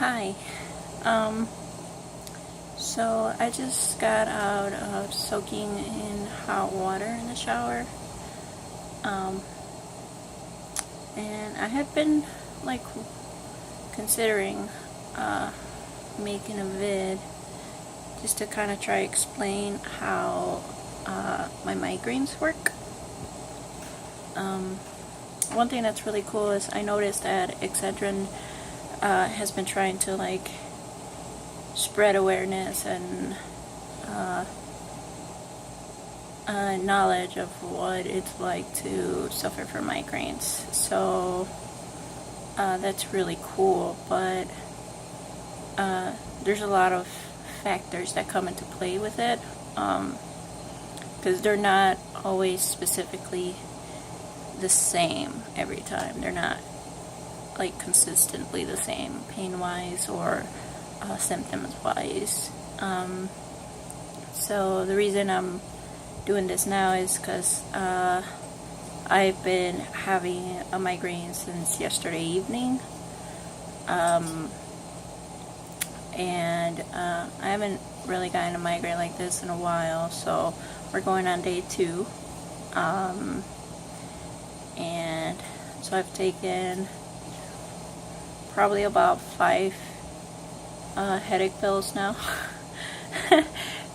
Hi. Um, so I just got out of soaking in hot water in the shower. Um, and I had been like considering making a vid just to kind of try explain how my migraines work. One thing that's really cool is I noticed that Excedrin has been trying to like spread awareness and knowledge of what it's like to suffer from migraines. So that's really cool, but there's a lot of factors that come into play with it, because they're not always specifically the same every time. They're not like consistently the same pain-wise or symptoms-wise. So the reason I'm doing this now is because I've been having a migraine since yesterday evening, and I haven't really gotten a migraine like this in a while, so we're going on day 2, and so I've taken probably about 5 headache pills now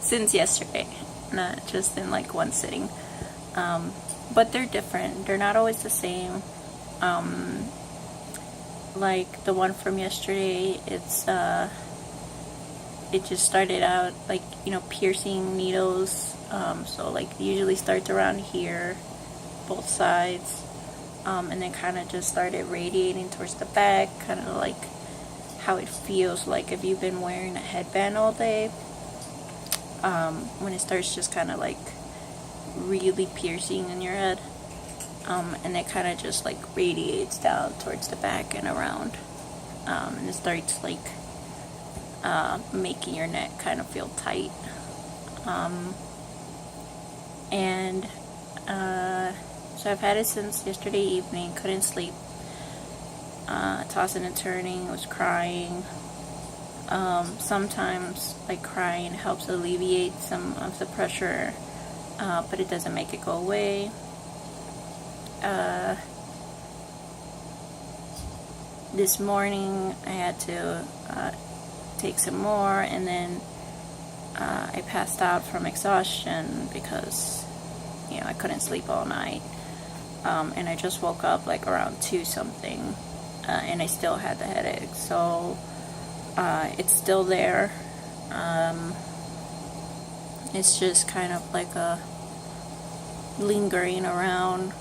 since yesterday, not just in like one sitting, but they're different. They're not always the same. Like the one from yesterday, it just started out like, piercing needles, so like it usually starts around here, both sides, and then kind of just started radiating towards the back, kind of like how it feels like if you've been wearing a headband all day, when it starts just kind of like really piercing in your head, and it kind of just like radiates down towards the back and around, and it starts like making your neck kind of feel tight, and so I've had it since yesterday evening. Couldn't sleep, tossing and turning, was crying. Sometimes like crying helps alleviate some of the pressure, but it doesn't make it go away. This morning I had to take some more, and then I passed out from exhaustion because I couldn't sleep all night, and I just woke up like around 2 something, and I still had the headache, so it's still there. It's just kind of like a lingering around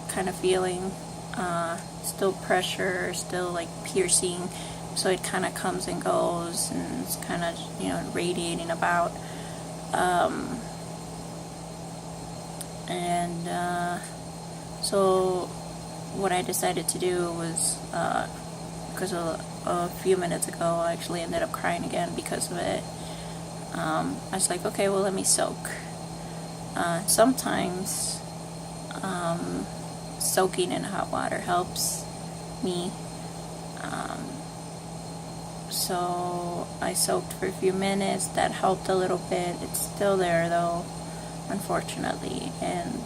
kind of feeling, still pressure, still like piercing, so it kind of comes and goes, and it's kind of radiating about, and so what I decided to do was, because a few minutes ago I actually ended up crying again because of it, I was like, okay, well, let me soak. Sometimes soaking in hot water helps me, so I soaked for a few minutes. That helped a little bit. It's still there though, unfortunately, and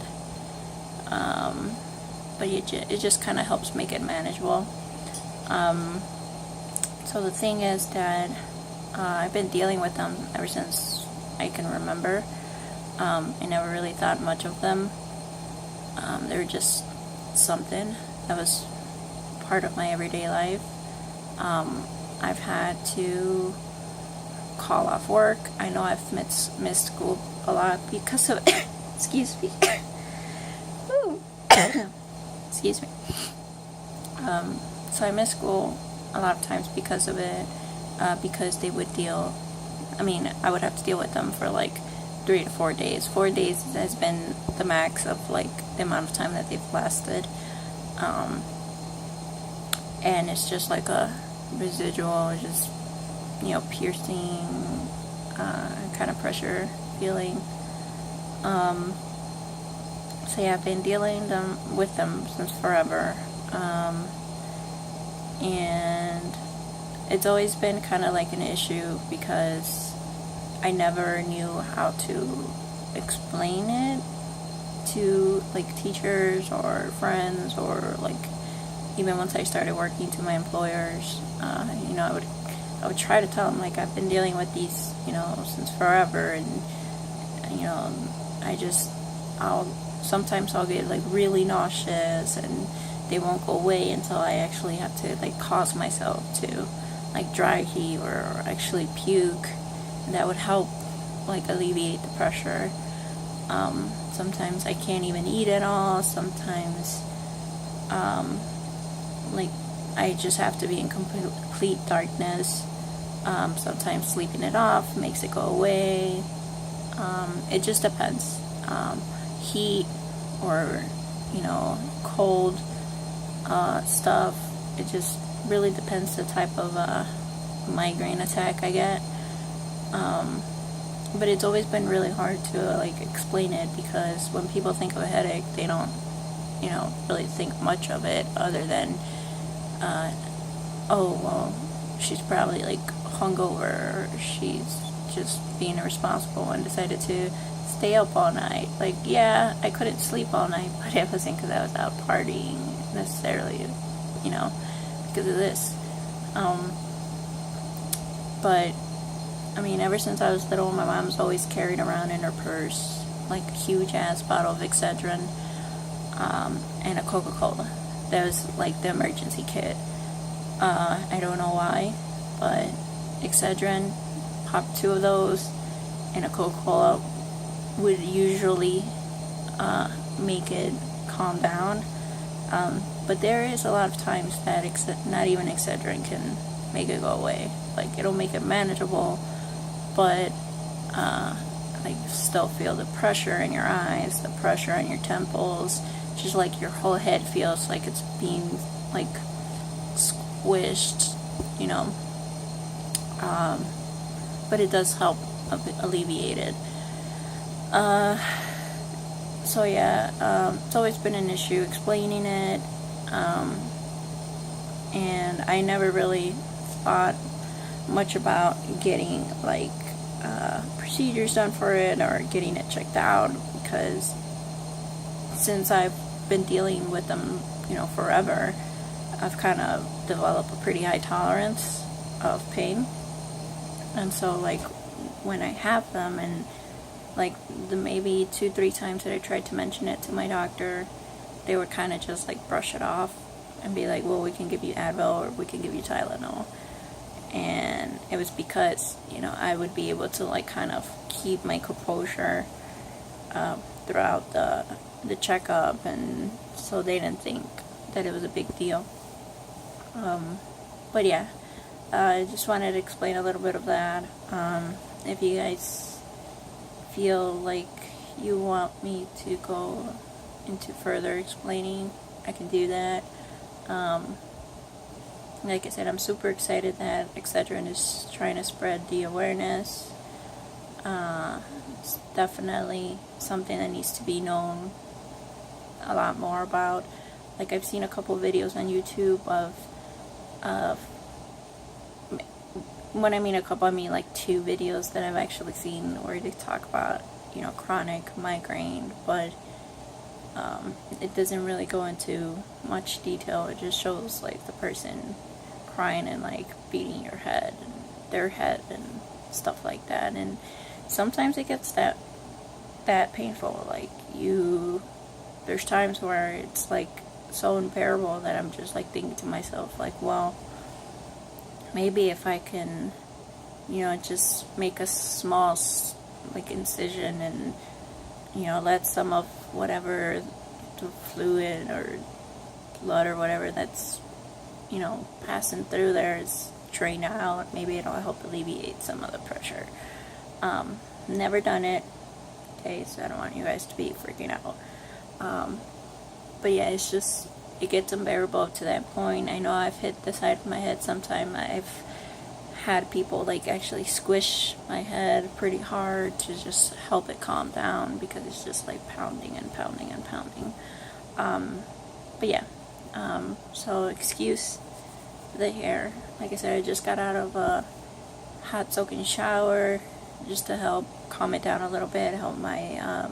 but it just kind of helps make it manageable. So the thing is that I've been dealing with them ever since I can remember. I never really thought much of them. They were just something that was part of my everyday life. I've had to call off work. I know I've missed school a lot because of it. Excuse me. Excuse me. So I missed school a lot of times because of it, because they would I would have to deal with them for like 3 to 4 days. 4 days has been the max of like the amount of time that they've lasted, and it's just like a residual, just piercing, kind of pressure feeling. So yeah, I've been dealing with them since forever, and it's always been kind of like an issue because I never knew how to explain it to like teachers or friends, or like even once I started working to my employers, I would try to tell them like I've been dealing with these, since forever, and sometimes I'll get like really nauseous and they won't go away until I actually have to like cause myself to like dry heave or actually puke, and that would help like alleviate the pressure. Sometimes I can't even eat at all. Sometimes like I just have to be in complete darkness. Sometimes sleeping it off makes it go away. It just depends. Heat or cold stuff, it just really depends the type of migraine attack I get. But it's always been really hard to like explain it, because when people think of a headache, they don't really think much of it other than oh well, she's probably like hungover, or she's just being irresponsible and decided to stay up all night. Like, yeah, I couldn't sleep all night, but it wasn't because I was out partying necessarily, because of this. But I mean, ever since I was little, my mom's always carried around in her purse like a huge ass bottle of Excedrin, and a Coca-Cola. That was like the emergency kit. I don't know why, but Excedrin, pop 2 of those, and a Coca-Cola would usually make it calm down. But there is a lot of times that not even Excedrin can make it go away. Like, it'll make it manageable, but like, still feel the pressure in your eyes, the pressure on your temples, just like your whole head feels like it's being like squished, but it does help alleviate it. So yeah, it's always been an issue explaining it, and I never really thought much about getting like procedures done for it or getting it checked out, because since I've been dealing with them, forever, I've kind of developed a pretty high tolerance of pain. And so like when I have them, and like the maybe 2-3 times that I tried to mention it to my doctor, they would kind of just like brush it off and be like, well, we can give you Advil or we can give you Tylenol. And it was because I would be able to like kind of keep my composure throughout the checkup, and so they didn't think that it was a big deal. But yeah, I just wanted to explain a little bit of that. If you guys feel like you want me to go into further explaining, I can do that. Like I said, I'm super excited that Excedrin is trying to spread the awareness. It's definitely something that needs to be known a lot more about. Like, I've seen a couple videos on YouTube of when I mean a couple, I mean like 2 videos that I've actually seen where they talk about, chronic migraine, but it doesn't really go into much detail. It just shows like the person crying and like beating their head and stuff like that, and sometimes it gets that painful. Like, there's times where it's like so unbearable that I'm just like thinking to myself like, well, maybe if I can just make a small like incision and let some of whatever the fluid or blood or whatever that's passing through there is drained out, maybe it'll help alleviate some of the pressure. Never done it, okay, so I don't want you guys to be freaking out. But yeah, it gets unbearable up to that point. I know I've hit the side of my head sometime. I've had people like actually squish my head pretty hard to just help it calm down, because it's just like pounding and pounding and pounding. But yeah, so excuse the hair. Like I said, I just got out of a hot soaking shower just to help calm it down a little bit, help my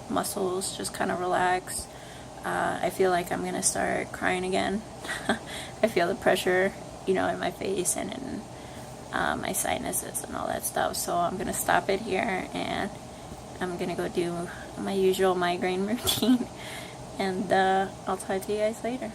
muscles just kind of relax. I feel like I'm gonna start crying again. I feel the pressure, in my face and in my sinuses and all that stuff. So I'm gonna stop it here, and I'm gonna go do my usual migraine routine. And I'll talk to you guys later.